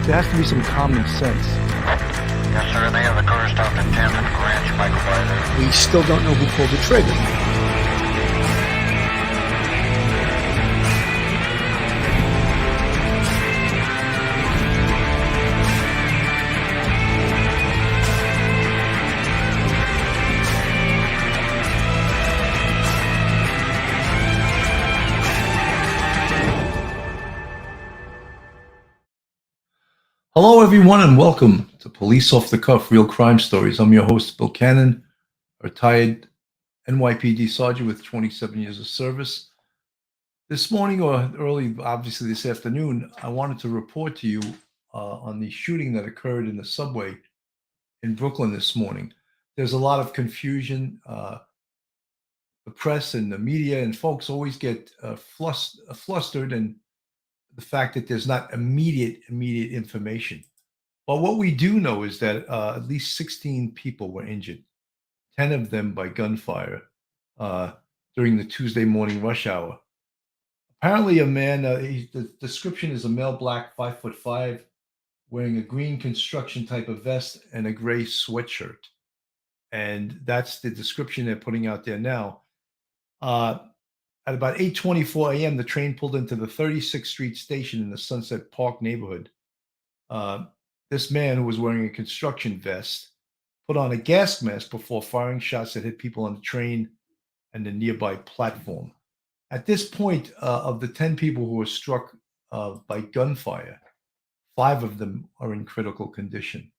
there has to be some common sense. Yes, sir. They have the car stopped at 10th and Ranch, Michael Byler. We still don't know who pulled the trigger. Hello, everyone, and welcome to Police Off the Cuff, Real Crime Stories. I'm your host, Bill Cannon, retired NYPD Sergeant with 27 years of service. This morning, or early, obviously this afternoon, I wanted to report to you on the shooting that occurred in the subway in Brooklyn this morning. There's a lot of confusion. The press and the media and folks always get flustered, and the fact that there's not immediate information. But what we do know is that at least 16 people were injured, 10 of them by gunfire during the Tuesday morning rush hour. Apparently a man, the description is a male black, 5'5", wearing a green construction type of vest and a gray sweatshirt. And that's the description they're putting out there now. At about 8:24 a.m., the train pulled into the 36th Street station in the Sunset Park neighborhood. This man, who was wearing a construction vest, put on a gas mask before firing shots that hit people on the train and the nearby platform. At this point, of the 10 people who were struck by gunfire, 5 of them are in critical condition.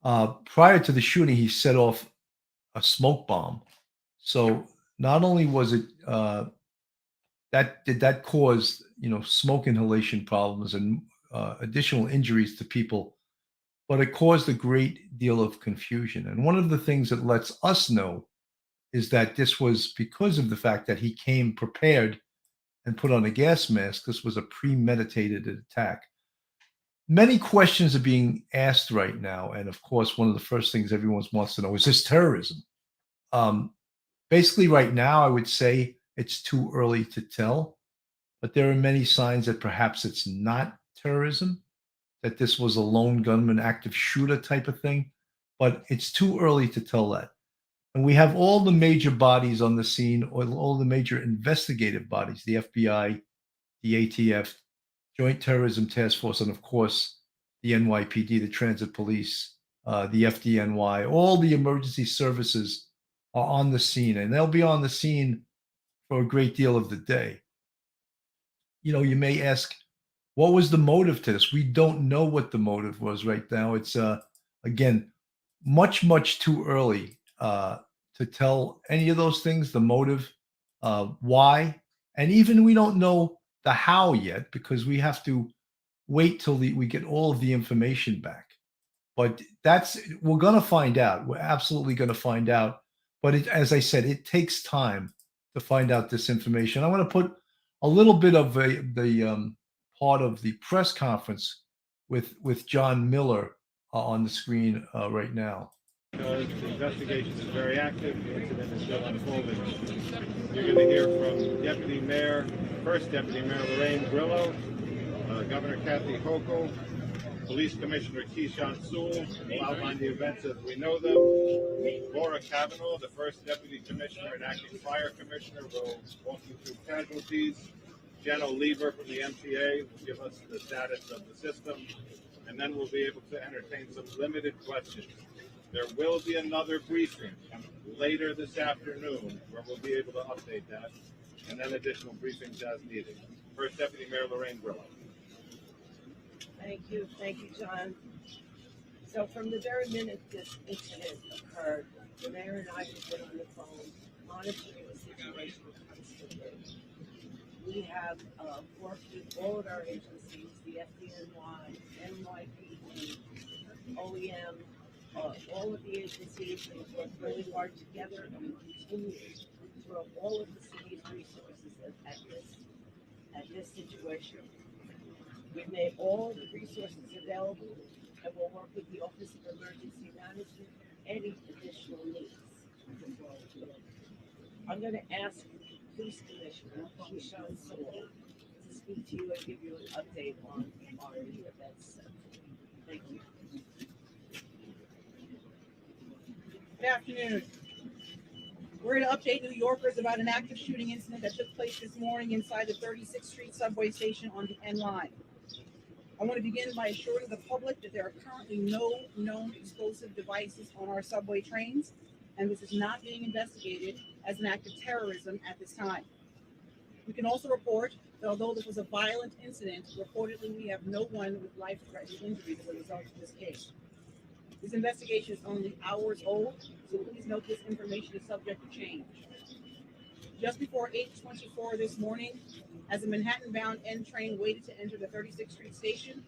Prior to the shooting, he set off a smoke bomb. So not only was it that caused smoke inhalation problems and additional injuries to people, but it caused a great deal of confusion. And one of the things that lets us know is that this was because of the fact that he came prepared and put on a gas mask. This was a premeditated attack. Many questions are being asked right now, and of course, one of the first things everyone wants to know is this terrorism? Basically, right now, I would say it's too early to tell, but there are many signs that perhaps it's not terrorism, that this was a lone gunman, active shooter type of thing, but it's too early to tell that. And we have all the major bodies on the scene, or all the major investigative bodies, the FBI, the ATF, Joint Terrorism Task Force, and of course, the NYPD, the Transit Police, the FDNY, all the emergency services are on the scene, and they'll be on the scene for a great deal of the day. You may ask, what was the motive to this? We don't know what the motive was right now. It's again much too early to tell any of those things. The motive, why, and even we don't know the how yet, because we have to wait till we get all of the information back. But we're going to find out. We're absolutely going to find out. But as I said, it takes time to find out this information. I want to put a little bit of the part of the press conference with John Miller on the screen right now. The investigation is very active. The incident is still unfolding. You're going to hear from First Deputy Mayor Lorraine Grillo, Governor Kathy Hochul, Police Commissioner Keechant L will outline the events as we know them. Laura Cavanaugh, the First Deputy Commissioner and Acting Fire Commissioner, will walk you through casualties. Jen Oliver from the MTA will give us the status of the system, and then we'll be able to entertain some limited questions. There will be another briefing later this afternoon where we'll be able to update that, and then additional briefings as needed. First Deputy Mayor Lorraine Grillo. Thank you, John. So from the very minute this incident occurred, the mayor and I have been on the phone monitoring the situation constantly. We have worked with all of our agencies, the FDNY, NYPD, OEM, all of the agencies, and we've worked really hard together, and we continue to throw all of the city's resources at this situation. We've made all the resources available, and we'll work with the Office of Emergency Management for any additional needs. I'm going to ask Police Commissioner Keechant L to speak to you and give you an update on our events. Thank you. Good afternoon. We're going to update New Yorkers about an active shooting incident that took place this morning inside the 36th Street subway station on the N line. I want to begin by assuring the public that there are currently no known explosive devices on our subway trains, and this is not being investigated as an act of terrorism at this time. We can also report that although this was a violent incident, reportedly we have no one with life-threatening injuries as a result of this case. This investigation is only hours old, so please note this information is subject to change. Just before 8:24 this morning, as a Manhattan-bound N train waited to enter the 36th Street station,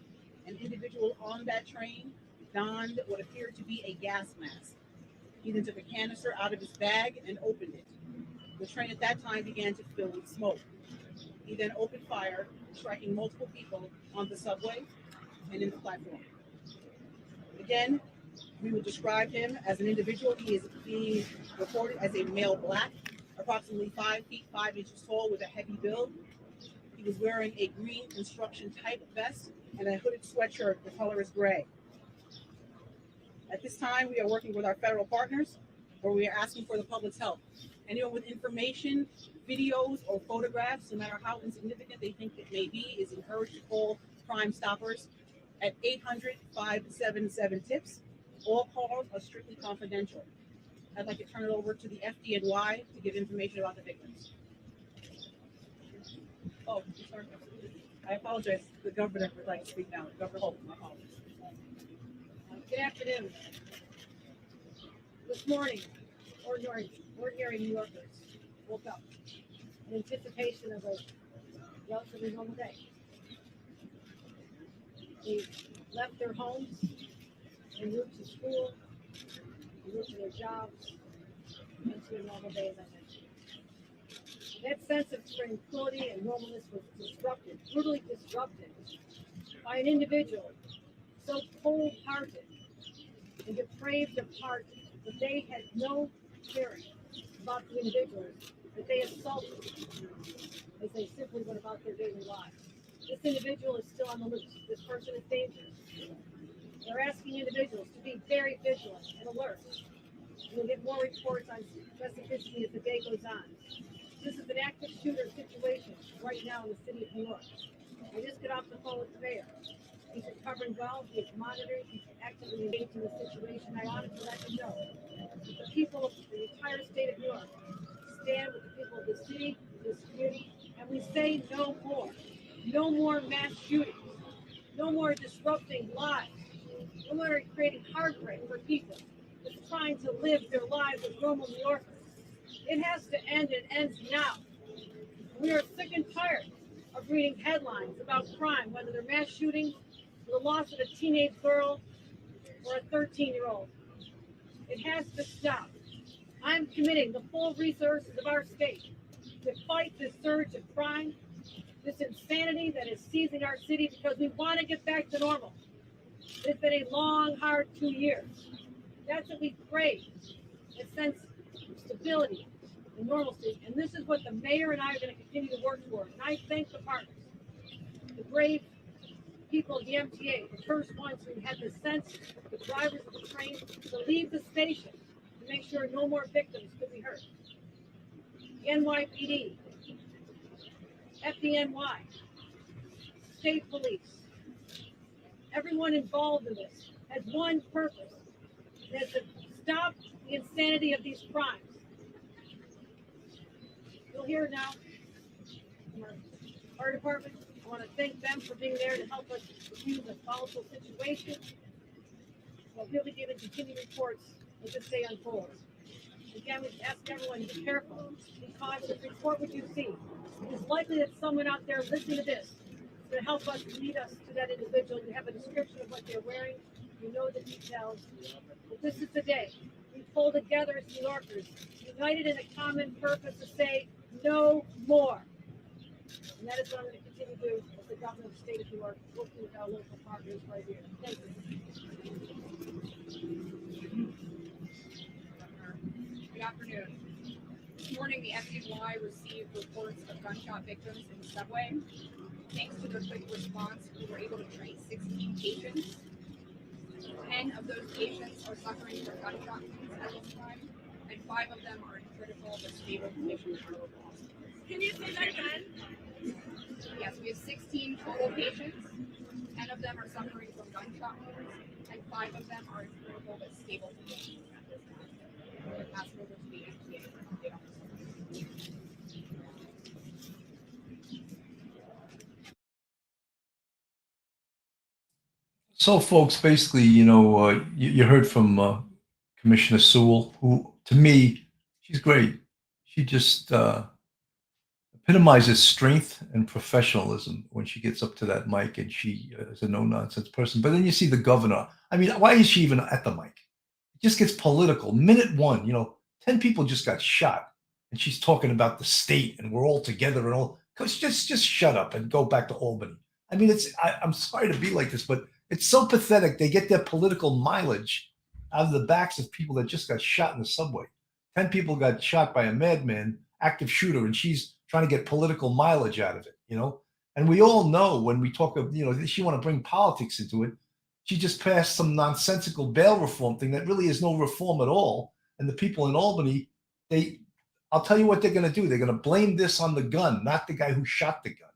an individual on that train donned what appeared to be a gas mask. He then took a canister out of his bag and opened it. The train at that time began to fill with smoke. He then opened fire, striking multiple people on the subway and in the platform. Again, we would describe him as an individual. He is being reported as a male black, approximately 5 feet 5 inches tall with a heavy build. He was wearing a green construction type vest and a hooded sweatshirt. The color is gray. At this time, we are working with our federal partners where we are asking for the public's help. Anyone with information, videos, or photographs, no matter how insignificant they think it may be, is encouraged to call Crime Stoppers at 800-577-TIPS. All calls are strictly confidential. I'd like to turn it over to the FDNY to give information about the victims. Oh, sorry. I apologize. The governor would like to speak now. Governor Holt, my apologies. Good afternoon. This morning, ordinary New Yorkers woke up in anticipation of a relatively normal day. They left their homes en route to school, en route to their jobs, and to a normal day, as I mentioned. That sense of tranquility and normalness was disrupted, brutally disrupted, by an individual so cold-hearted and depraved of heart that they had no caring about the individuals that they assaulted as they simply went about their daily lives. This individual is still on the loose. This person is dangerous. They're asking individuals to be very vigilant and alert. We'll get more reports on specificity as the day goes on. This is an active shooter situation right now in the city of New York. I just got off the phone with the mayor. He's recovering well. He is monitoring. He's actively engaged in the situation. I honestly let him know that the people of the entire state of New York stand with the people of the city, this community, and we say no more. No more mass shootings. No more disrupting lives. No more creating heartbreak for people that's trying to live their lives as normal New Yorkers. It has to end. It ends now. We are sick and tired of reading headlines about crime, whether they're mass shootings, the loss of a teenage girl, or a 13-year-old. It has to stop. I'm committing the full resources of our state to fight this surge of crime, this insanity that is seizing our city because we want to get back to normal. It's been a long, hard 2 years. That's what we crave, a sense of stability and normalcy. And this is what the mayor and I are going to continue to work for. And I thank the partners, the brave people of the MTA, the first ones who had the sense, the drivers of the train, to leave the station to make sure no more victims could be hurt. The NYPD, FDNY, state police, everyone involved in this has one purpose, and that's to stop the insanity of these crimes. You'll hear now from our fire department. I want to thank them for being there to help us review the volatile situation. We'll be given continued reports as this day unfolds. Again, we ask everyone to be careful, be cautious, report what you see. It's likely that someone out there listening to this is going to help us lead us to that individual. We have a description of what they're wearing. We know the details. But this is the day we pull together as New Yorkers, united in a common purpose to say no more. And that is what I'm going to continue to do as the governor of the state of New York, working with our local partners right here. Thank you. Good afternoon. This morning, the FDNY received reports of gunshot victims in the subway. Thanks to their quick response, we were able to trace 16 patients. 10 of those patients are suffering from gunshot wounds at this time, and 5 of them are in critical but stable condition at local hospitals. Can you say that again? Yes, we have 16 total patients. 10 of them are suffering from gunshot wounds, and 5 of them are in critical but stable condition at this time. I'm going to pass it over to the MTA for an update on this. So, folks, basically, you heard from Commissioner Sewell, who, to me, she's great. She just epitomizes strength and professionalism when she gets up to that mic, and she is a no-nonsense person. But then you see the governor. I mean, why is she even at the mic? It just gets political. Minute one, 10 people just got shot, and she's talking about the state, and we're all together and all. Just shut up and go back to Albany. I mean, I'm sorry to be like this, but it's so pathetic. They get their political mileage out of the backs of people that just got shot in the subway. 10 people got shot by a madman, active shooter, and she's trying to get political mileage out of it. And we all know when we talk of, she want to bring politics into it. She just passed some nonsensical bail reform thing that really is no reform at all. And the people in Albany, I'll tell you what they're going to do. They're going to blame this on the gun, not the guy who shot the gun.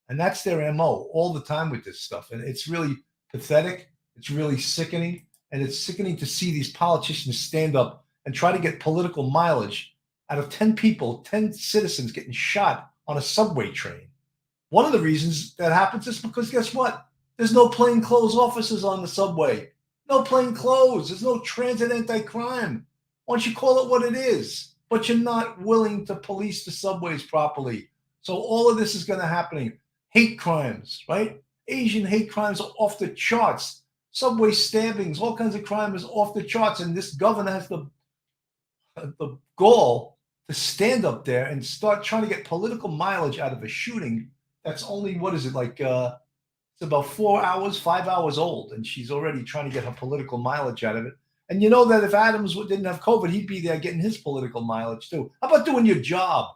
And that's their MO all the time with this stuff. And it's really pathetic. It's really sickening. And it's sickening to see these politicians stand up and try to get political mileage out of 10 people, 10 citizens getting shot on a subway train. One of the reasons that happens is because guess what? There's no plainclothes officers on the subway. No plainclothes. There's no transit anti-crime. Why don't you call it what it is? But you're not willing to police the subways properly. So all of this is going to happen. Hate crimes, right? Asian hate crimes are off the charts. Subway stabbings, all kinds of crime is off the charts. And this governor has the gall to stand up there and start trying to get political mileage out of a shooting that's only, what is it, like it's about 5 hours old. And she's already trying to get her political mileage out of it. And you know that if Adams didn't have COVID, he'd be there getting his political mileage too. How about doing your job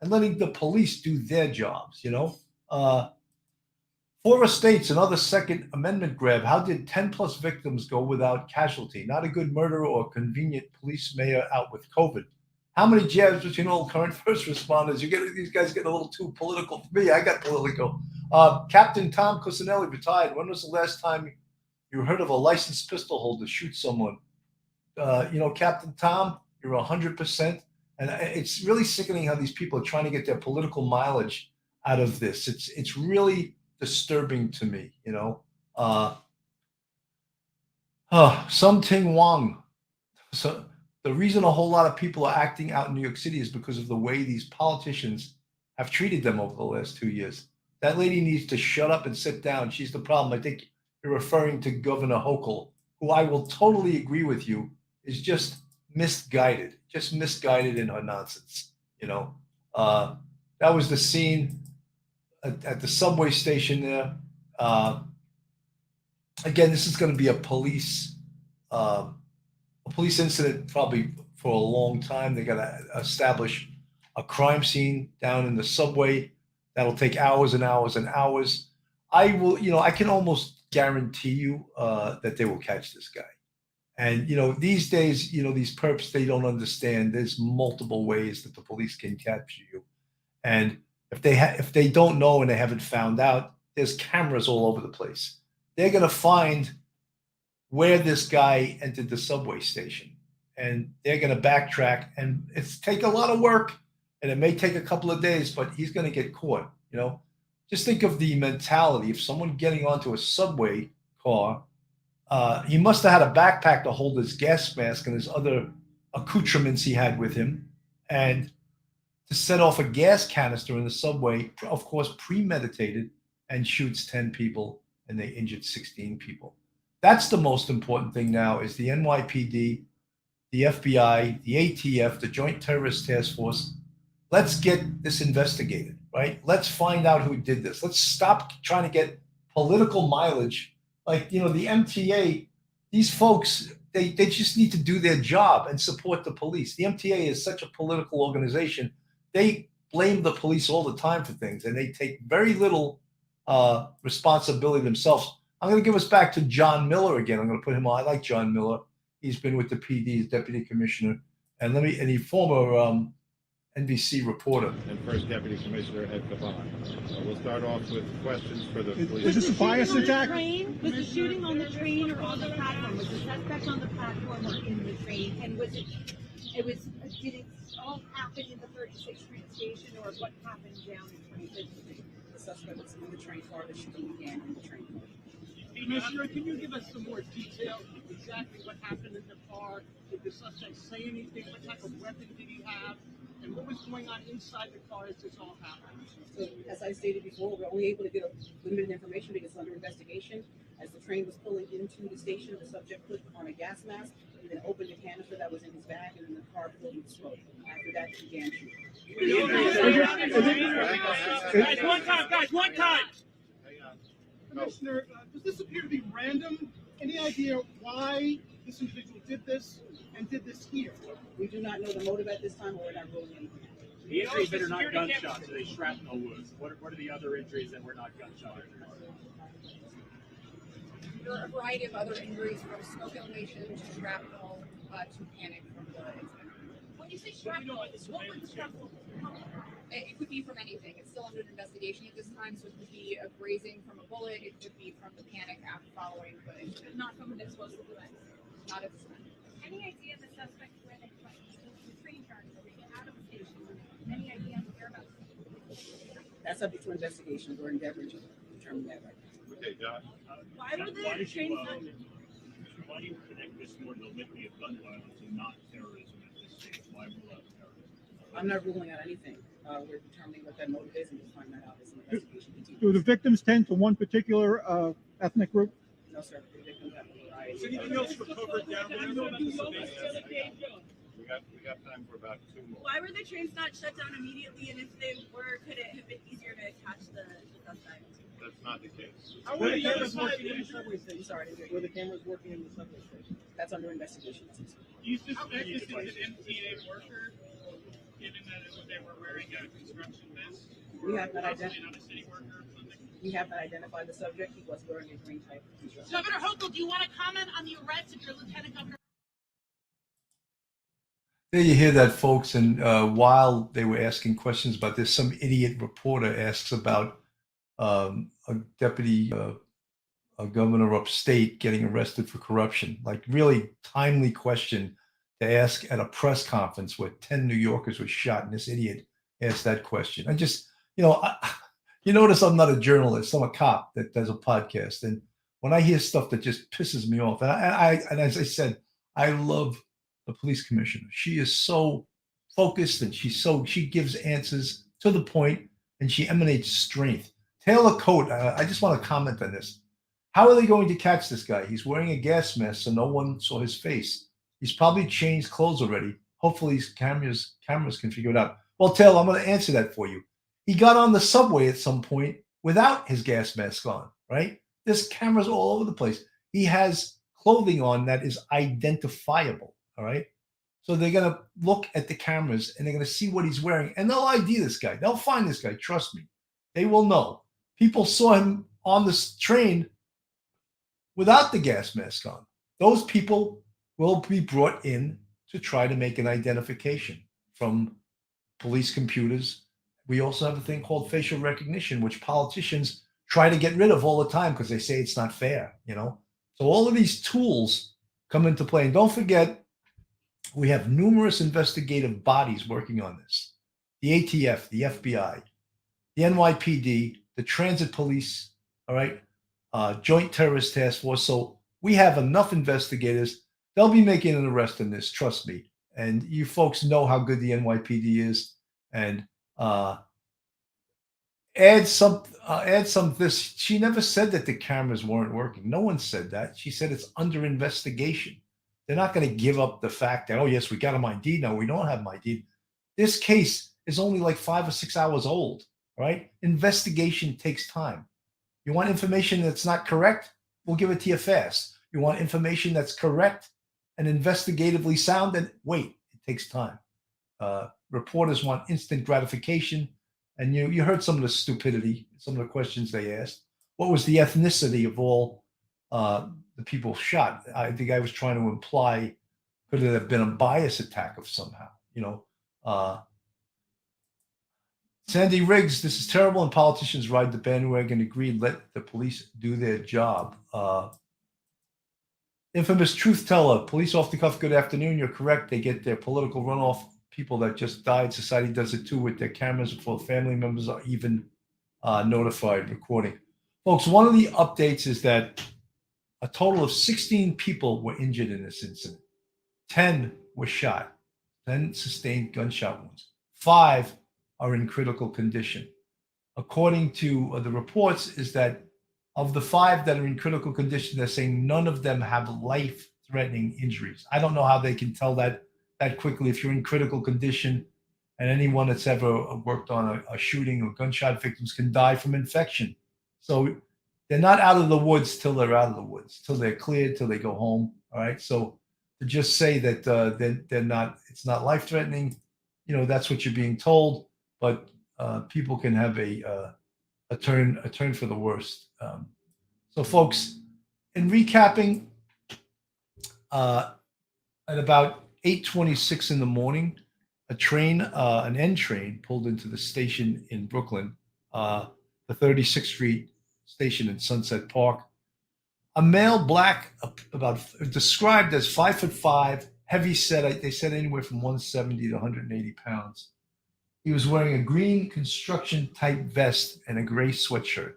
and letting the police do their jobs, Forest States, another Second Amendment grab. How did 10 plus victims go without casualty? Not a good murder or convenient police mayor out with COVID. How many jabs between all current first responders? These guys getting a little too political for me. I got political. Captain Tom Cusinelli retired. When was the last time you heard of a licensed pistol holder shoot someone? Captain Tom, you're 100%. And it's really sickening how these people are trying to get their political mileage out of this. It's really disturbing to me, Sum Ting Wang. So the reason a whole lot of people are acting out in New York City is because of the way these politicians have treated them over the last 2 years. That lady needs to shut up and sit down. She's the problem. I think you're referring to Governor Hochul, who I will totally agree with you is just misguided in her nonsense. That was the scene at the subway station there. Again, this is going to be a police incident probably for a long time. They got to establish a crime scene down in the subway. That'll take hours and hours and hours. I can almost guarantee you that they will catch this guy. And, these days, these perps, they don't understand there's multiple ways that the police can capture you. And if they don't know and they haven't found out, there's cameras all over the place. They're going to find where this guy entered the subway station. And they're going to backtrack. And it's take a lot of work. And it may take a couple of days, but he's going to get caught. Just think of the mentality of someone getting onto a subway car. He must have had a backpack to hold his gas mask and his other accoutrements he had with him, and to set off a gas canister in the subway, of course, premeditated, and shoots 10 people and they injured 16 people. That's the most important thing now is the NYPD, the FBI, the ATF, the Joint Terrorist Task Force. Let's get this investigated, right? Let's find out who did this. Let's stop trying to get political mileage. Like, the MTA, these folks, they just need to do their job and support the police. The MTA is such a political organization. They blame the police all the time for things, and they take very little responsibility themselves. I'm going to give us back to John Miller again. I'm going to put him on. I like John Miller. He's been with the PD as deputy commissioner, and he former NBC reporter. And First Deputy Commissioner Ed Caban. We'll start off with questions for the police. Was this a bias attack? Was the shooting on the train or on the platform? Was the suspect on the platform or in the train? And did it all happen in the 36th Street station or what happened down in 25th Street? The suspect was in the train car, the shooting began in the train car. Commissioner, can you give us some more detail exactly what happened in the car? Did the suspect say anything? What type of weapon did he have? And what was going on inside the car as this all happened? So, as I stated before, we're only able to get limited information because it's under investigation. As the train was pulling into the station, the subject put on a gas mask and then opened the canister that was in his bag, and then the car filled with smoke. After that, he began shooting. Guys, one time! Commissioner, does this appear to be random? Any idea why this individual did this and did this here? We do not know the motive at this time, or we're not ruling anything. The injuries that are not gunshots, are they shrapnel wounds? What are the other injuries that were not gunshot? There are a variety of other injuries from smoke inhalation to shrapnel to panic from the incident. When you say shrapnel, what would shrapnel come from? It could be from anything. It's still under investigation at this time, so it could be a grazing from a bullet. It could be from the panic after following the incident. Not from an explosive device. Not at this time. Any idea the suspect where they went? The train car, out of the station. Any idea whereabouts? That's subject to investigation. We're endeavoring to determine that right now. Okay, Josh. Why were the trains not? Why do you connect this more to the litany of gun violence and not terrorism at this stage? Why rule out terrorism? I'm not ruling out anything. We're determining what that motive is, and we'll find that out as an investigation continues. Do the victims tend to one particular ethnic group? No, sir. The victims have a variety. Is anything else recovered down there? We got time for about 2 more. Why were the trains not shut down immediately? And if they were, could it have been easier to catch the suspect? That's not the case. How were the cameras working in the subway I'm station? sorry, were the cameras working in the subway station? That's under investigation. Do you suspect this is an MTA worker, given that they were wearing a construction vest? We have not Possibly not a city worker or something? We have not identified the subject. He was wearing a green type t-shirt. Governor Hochul, do you want to comment on the arrest of your lieutenant governor? There you hear that, folks. And while they were asking questions about this, some idiot reporter asks about a deputy a governor upstate getting arrested for corruption. Like, really timely question to ask at a press conference where 10 New Yorkers were shot, and this idiot asked that question. I just, you notice I'm not a journalist. I'm a cop that does a podcast. And when I hear stuff that just pisses me off, and as I said, I love the police commissioner. She is so focused, and she gives answers to the point, and she emanates strength. Taylor Coate, I just want to comment on this. How are they going to catch this guy? He's wearing a gas mask, so no one saw his face. He's probably changed clothes already. Hopefully, these cameras can figure it out. Well, Taylor, I'm going to answer that for you. He got on the subway at some point without his gas mask on, right? There's cameras all over the place. He has clothing on that is identifiable, all right? So they're going to look at the cameras, and they're going to see what he's wearing, and they'll ID this guy. They'll find this guy. Trust me. They will know. People saw him on this train without the gas mask on. Those people will be brought in to try to make an identification from police computers. We also have a thing called facial recognition, which politicians try to get rid of all the time because they say it's not fair, So all of these tools come into play. And don't forget, we have numerous investigative bodies working on this. The ATF, the FBI, the NYPD, the transit police, all right, Joint Terrorist Task Force. So we have enough investigators. They'll be making an arrest in this, trust me. And you folks know how good the NYPD is. And add some this. She never said that the cameras weren't working. No one said that. She said it's under investigation. They're not going to give up the fact that, oh, yes, we got him ID. No, we don't have him ID. This case is only like 5 or 6 hours old, right? Investigation takes time. You want information that's not correct? We'll give it to you fast. You want information that's correct and investigatively sound? Then wait, it takes time. Reporters want instant gratification. And you heard some of the stupidity, some of the questions they asked. What was the ethnicity of all the people shot. I think I was trying to imply could it have been a bias attack of somehow, Sandy Riggs, this is terrible, and politicians ride the bandwagon. Agreed, let the police do their job. Infamous truth teller, police off the cuff. Good afternoon. You're correct. They get their political runoff. People that just died. Society does it too with their cameras before family members are even notified. Recording, folks. One of the updates is that a total of 16 people were injured in this incident. 10 were shot. 10 sustained gunshot wounds. 5 are in critical condition. According to the reports, is that of the 5 that are in critical condition, they're saying none of them have life-threatening injuries. I don't know how they can tell that quickly. If you're in critical condition, and anyone that's ever worked on a shooting or gunshot victims can die from infection. So they're not out of the woods till they're out of the woods, till they're cleared, till they go home. All right. So to just say that they're not, it's not life-threatening, that's what you're being told. But people can have a turn for the worst. So, folks, in recapping, at about 8:26 in the morning, a train, an N train, pulled into the station in Brooklyn, the 36th Street station in Sunset Park. A male, black, about described as 5'5", heavy set. They said anywhere from 170 to 180 pounds. He was wearing a green construction type vest and a gray sweatshirt.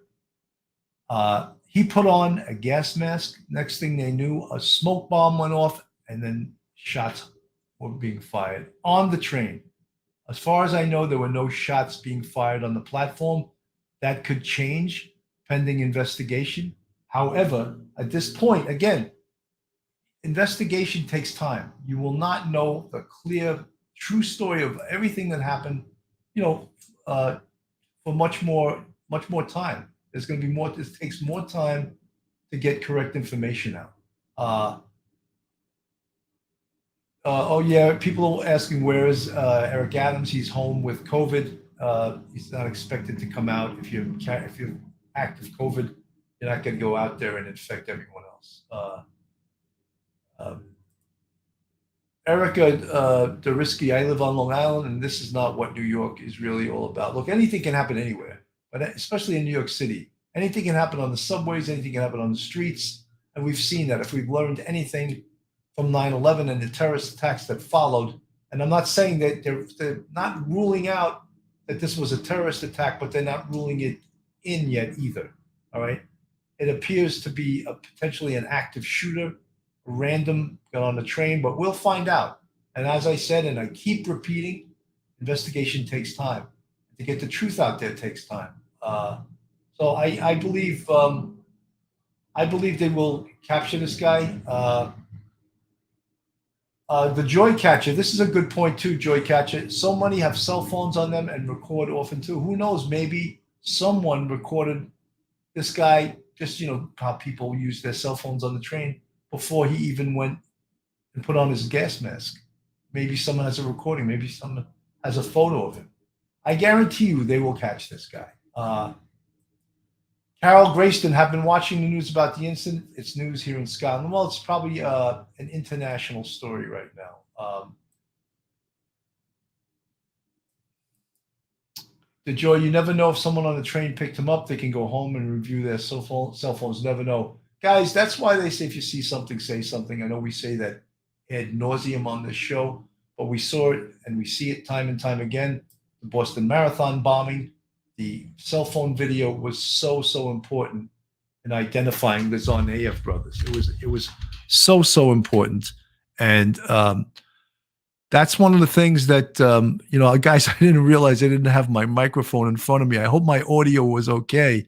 He put on a gas mask. Next thing they knew, a smoke bomb went off, and then shots were being fired on the train. As far as I know, there were no shots being fired on the platform. That could change pending investigation. However, at this point, again, investigation takes time. You will not know the clear, true story of everything that happened, for much more time. There's going to be more. This takes more time to get correct information out. Oh yeah, people are asking where is Eric Adams? He's home with COVID. He's not expected to come out. If you're active COVID, you're not going to go out there and infect everyone else. Erica Deriski, I live on Long Island, and this is not what New York is really all about. Look, anything can happen anywhere, but especially in New York City. Anything can happen on the subways, anything can happen on the streets, and we've seen that. If we've learned anything from 9/11 and the terrorist attacks that followed, and I'm not saying that they're not ruling out that this was a terrorist attack, but they're not ruling it in yet either, all right? It appears to be potentially an active shooter, random, got on the train, but we'll find out. And as I said, and I keep repeating, investigation takes time. To get the truth out there takes time. So I believe they will capture this guy. The Joy Catcher. This is a good point too. Joy Catcher. So many have cell phones on them and record often too. Who knows? Maybe someone recorded this guy. Just how people use their cell phones on the train before he even went and put on his gas mask. Maybe someone has a recording. Maybe someone has a photo of him. I guarantee you they will catch this guy. Carol Grayston, have been watching the news about the incident. It's news here in Scotland. Well, it's probably an international story right now. The Joy, you never know if someone on the train picked him up. They can go home and review their cell phones. Never know. Guys, that's why they say if you see something, say something. I know we say that ad nauseum on this show, but we saw it and we see it time and time again. The Boston Marathon bombing, the cell phone video was so important in identifying the Tsarnaev brothers. It was so important. And that's one of the things that, guys, I didn't realize I didn't have my microphone in front of me. I hope my audio was okay.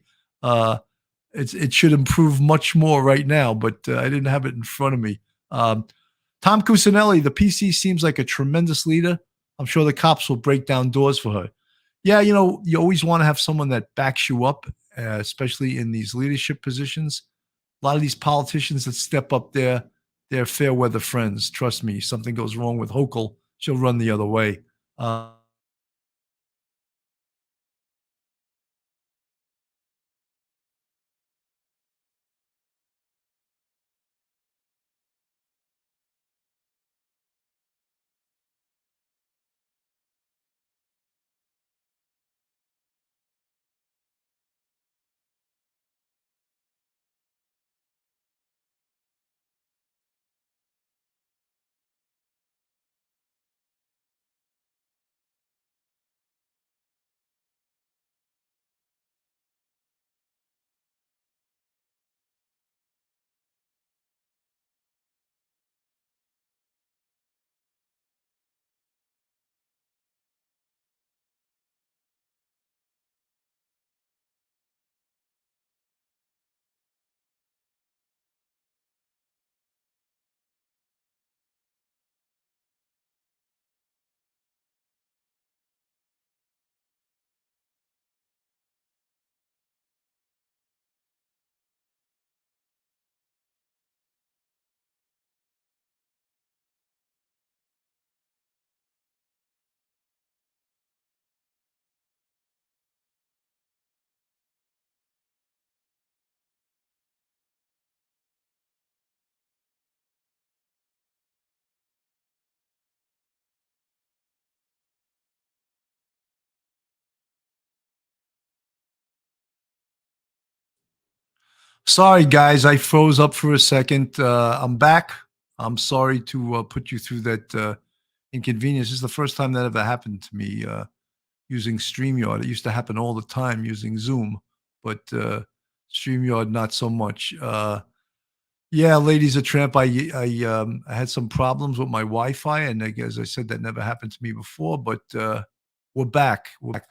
It should improve much more right now, but I didn't have it in front of me. Tom Cusinelli, the PC seems like a tremendous leader. I'm sure the cops will break down doors for her. Yeah, you always want to have someone that backs you up, especially in these leadership positions. A lot of these politicians that step up there, they're fair weather friends. Trust me, something goes wrong with Hochul, she'll run the other way. Sorry, guys, I froze up for a second. I'm back. I'm sorry to put you through that inconvenience. This is the first time that ever happened to me using StreamYard. It used to happen all the time using Zoom, but StreamYard not so much. Yeah, ladies of tramp. I had some problems with my Wi-Fi, and as I said, that never happened to me before. But we're back. We're back,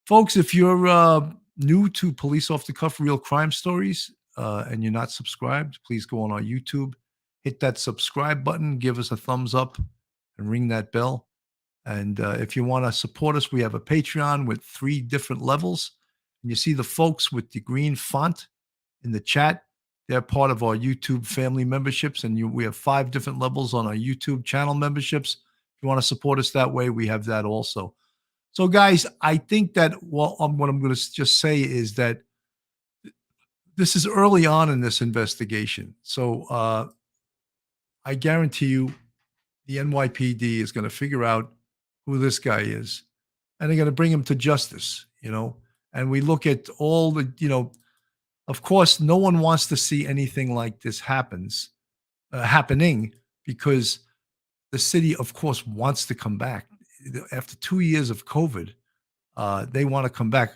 folks. If you're new to Police Off the Cuff Real Crime Stories and you're not subscribed, please go on our YouTube, hit that subscribe button, give us a thumbs up, and ring that bell. And if you want to support us, we have a Patreon with 3 different levels. And you see the folks with the green font in the chat. They're part of our YouTube family memberships. And we have 5 different levels on our YouTube channel memberships. If you want to support us that way, we have that also. So, guys, I think that what I'm going to just say is that this is early on in this investigation. So I guarantee you the NYPD is going to figure out who this guy is, and they're going to bring him to justice, And we look at all the, of course, no one wants to see anything like this happening, because the city, of course, wants to come back. After 2 years of COVID, they want to come back.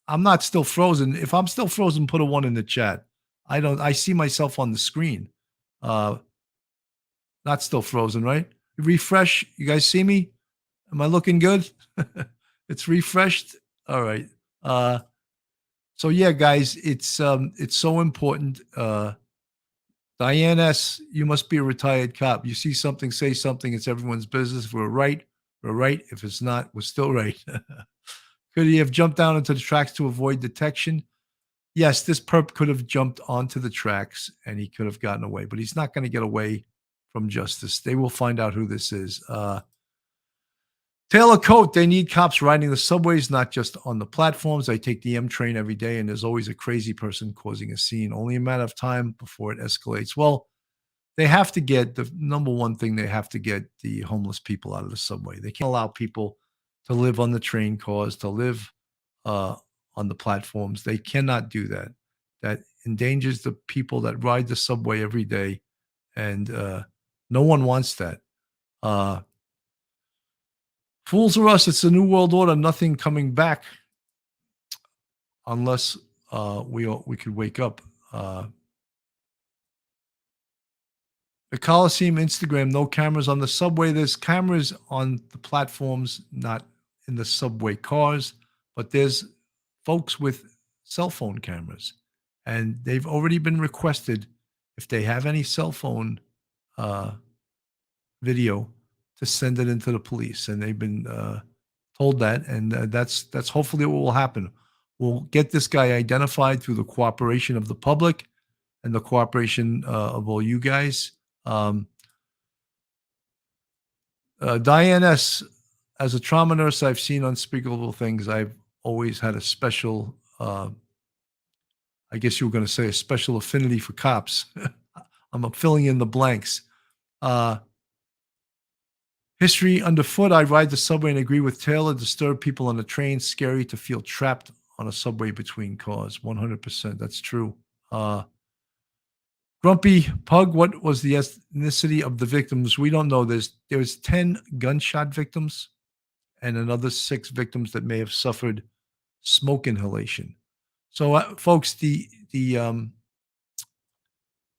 I'm not still frozen. If I'm still frozen, put a 1 in the chat. I see myself on the screen. Not still frozen, right? Refresh. You guys see me? Am I looking good? It's refreshed. All right. So yeah, guys, it's so important. Diane S., you must be a retired cop. You see something, say something. It's everyone's business. If we're right, we're right. If it's not, we're still right. Could he have jumped down into the tracks to avoid detection? Yes, this perp could have jumped onto the tracks and he could have gotten away, but he's not going to get away from justice. They will find out who this is. Taylor Coat, they need cops riding the subways, not just on the platforms. I take the M train every day, and there's always a crazy person causing a scene. Only a matter of time before it escalates. Well, they have to get the number one thing. They have to get the homeless people out of the subway. They can't allow people to live on the train cars, to live on the platforms. They cannot do that. That endangers the people that ride the subway every day, and no one wants that. Fools are us. It's the New World Order. Nothing coming back unless we could wake up. The Coliseum Instagram, no cameras on the subway. There's cameras on the platforms, not in the subway cars, but there's folks with cell phone cameras, and they've already been requested, if they have any cell phone video, to send it into the police, and they've been told that, and that's hopefully what will happen. We'll get this guy identified through the cooperation of the public and the cooperation of all you guys. Diane S., as a trauma nurse, I've seen unspeakable things. I've always had a special, I guess you were going to say, a special affinity for cops. I'm filling in the blanks. History underfoot. I ride the subway and agree with Taylor. Disturb people on the train. Scary to feel trapped on a subway between cars. 100%. That's true. Grumpy Pug, what was the ethnicity of the victims? We don't know. There's 10 gunshot victims and another 6 victims that may have suffered smoke inhalation. So, folks, the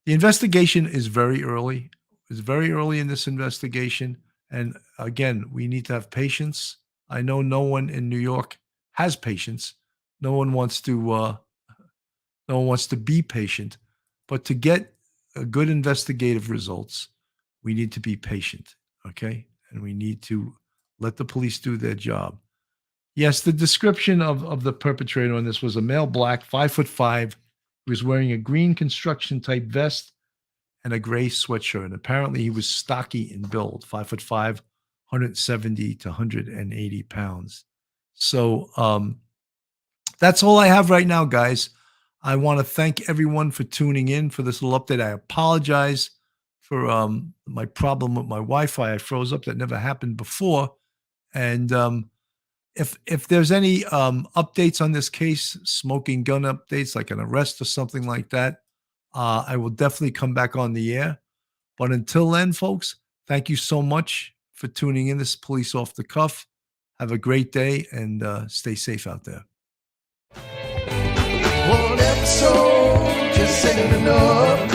investigation is very early. It's very early in this investigation. And again, we need to have patience. I know no one in New York has patience. No one wants to be patient. But to get good investigative results, we need to be patient, okay? And we need to let the police do their job. Yes, the description of the perpetrator on this was a male, black, 5'5". He was wearing a green construction type vest and a gray sweatshirt. And apparently he was stocky in build, 5'5", 170 to 180 pounds. So that's all I have right now, guys. I want to thank everyone for tuning in for this little update. I apologize for my problem with my Wi-Fi. I froze up. That never happened before. And if there's any updates on this case, smoking gun updates, like an arrest or something like that, I will definitely come back on the air. But until then, folks, thank you so much for tuning in. This is Police Off the Cuff. Have a great day and stay safe out there. One episode just ain't enough.